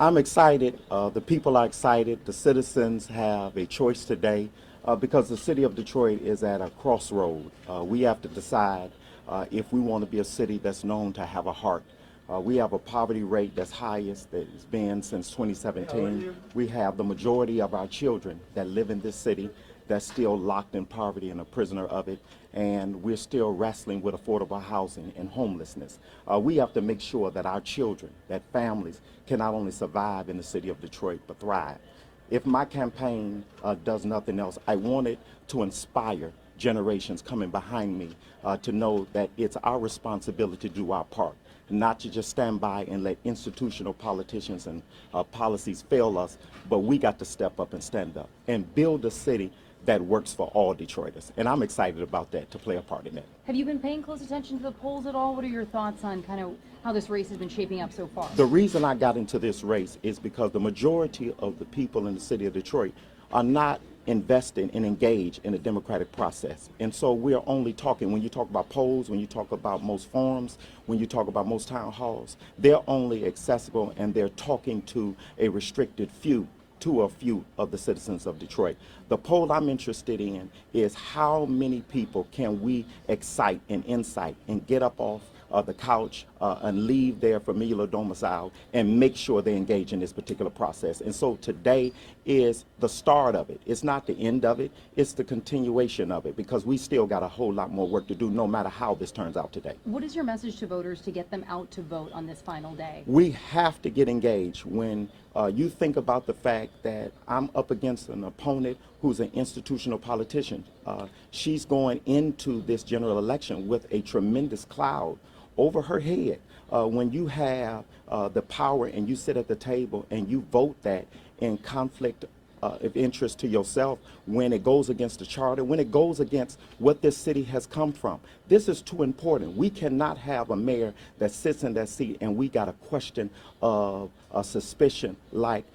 I'm excited. The people are excited. The citizens have a choice today because the city of Detroit is at a crossroad. We have to decide if we want to be a city that's known to have a heart. We have a poverty rate that's highest that it's been since 2017. We have the majority of our children that live in this city that's still locked in poverty and a prisoner of it, and we're still wrestling with affordable housing and homelessness. We have to make sure that our children, that families, can not only survive in the city of Detroit, but thrive. If my campaign does nothing else, I want it to inspire generations coming behind me to know that it's our responsibility to do our part, not to just stand by and let institutional politicians and policies fail us, but we got to step up and stand up and build a city that works for all Detroiters. And I'm excited about that, to play a part in that. Have you been paying close attention to the polls at all? What are your thoughts on kind of how this race has been shaping up so far? The reason I got into this race is because the majority of the people in the city of Detroit are not invested and engaged in the democratic process. And so we're only talking, when you talk about polls, when you talk about most forums, when you talk about most town halls, they're only accessible and they're talking to a restricted few of the citizens of Detroit. The poll I'm interested in is how many people can we excite and incite and get up off the couch and leave their familiar domicile and make sure they engage in this particular process. And so today is the start of it. It's not the end of it, it's the continuation of it, because we still got a whole lot more work to do no matter how this turns out today. What is your message to voters to get them out to vote on this final day? We have to get engaged. When you think about the fact that I'm up against an opponent who's an institutional politician, she's going into this general election with a tremendous cloud over her head. When you have the power and you sit at the table and you vote that in conflict of interest to yourself, when it goes against the charter, when it goes against what this city has come from. This is too important. We cannot have a mayor that sits in that seat and we got a question of a suspicion like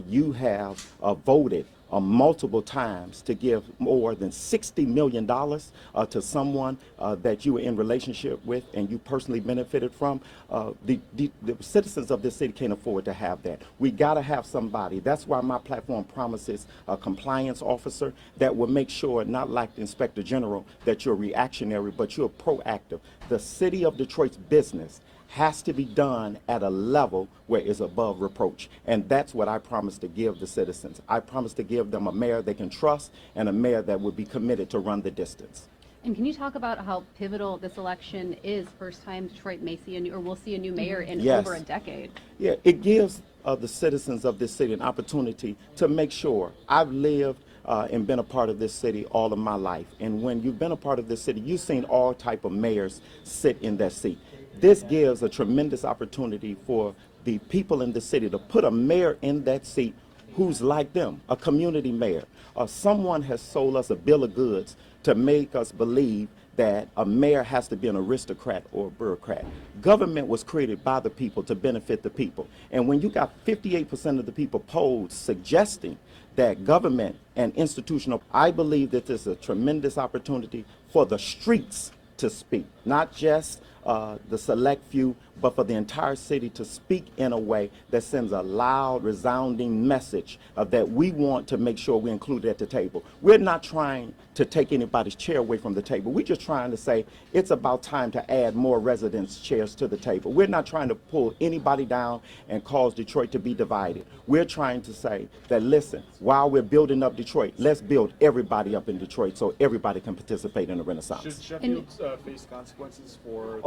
you have voted multiple times to give more than $60 million to someone that you were in relationship with and you personally benefited from. The citizens of this city can't afford to have that. We got to have somebody. That's why my platform promises a compliance officer that will make sure, not like the Inspector General, that you're reactionary, but you're proactive. The city of Detroit's business has to be done at a level where it's above reproach. And that's what I promise to give the citizens. I promise to give them a mayor they can trust and a mayor that would be committed to run the distance. And can you talk about how pivotal this election is? First time Detroit may see a new, or will see a new mayor in over a decade. Yeah, it gives the citizens of this city an opportunity to make sure. I've lived and been a part of this city all of my life. And when you've been a part of this city, you've seen all type of mayors sit in that seat. This gives a tremendous opportunity for the people in the city to put a mayor in that seat who's like them, a community mayor. Someone has sold us a bill of goods to make us believe that a mayor has to be an aristocrat or a bureaucrat. Government was created by the people to benefit the people. And when you got 58% of the people polled suggesting that government and institutional, I believe that this is a tremendous opportunity for the streets to speak, not just the select few, but for the entire city to speak in a way that sends a loud, resounding message that we want to make sure we include at the table. We're not trying to take anybody's chair away from the table. We're just trying to say it's about time to add more residents' chairs to the table. We're not trying to pull anybody down and cause Detroit to be divided. We're trying to say that, listen, while we're building up Detroit, let's build everybody up in Detroit so everybody can participate in the Renaissance. Should Sheffield face consequences for...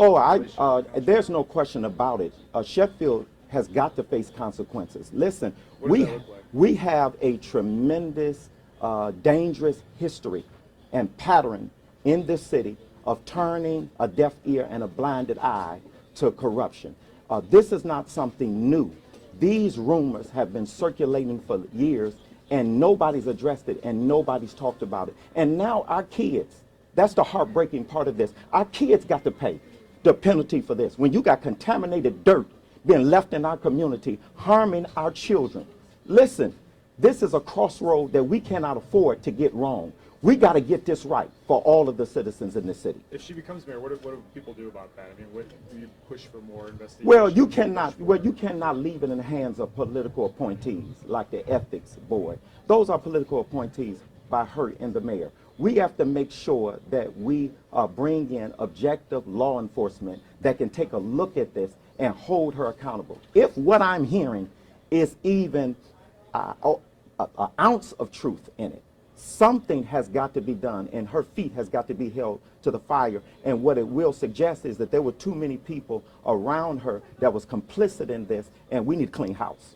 There's no question about it. Sheffield has got to face consequences. Listen, we have a tremendous, dangerous history and pattern in this city of turning a deaf ear and a blinded eye to corruption. This is not something new. These rumors have been circulating for years and nobody's addressed it and nobody's talked about it. And now our kids, that's the heartbreaking part of this, our kids got to pay the penalty for this. When you got contaminated dirt being left in our community, harming our children. Listen, this is a crossroad that we cannot afford to get wrong. We got to get this right for all of the citizens in the city. If she becomes mayor, what do people do about that? I mean, what do you push for more investigation? Well, you cannot leave it in the hands of political appointees like the ethics board. Those are political appointees by her and the mayor. We have to make sure that we bring in objective law enforcement that can take a look at this and hold her accountable. If what I'm hearing is even an ounce of truth in it, something has got to be done, and her feet has got to be held to the fire. And what it will suggest is that there were too many people around her that was complicit in this, and we need to clean house.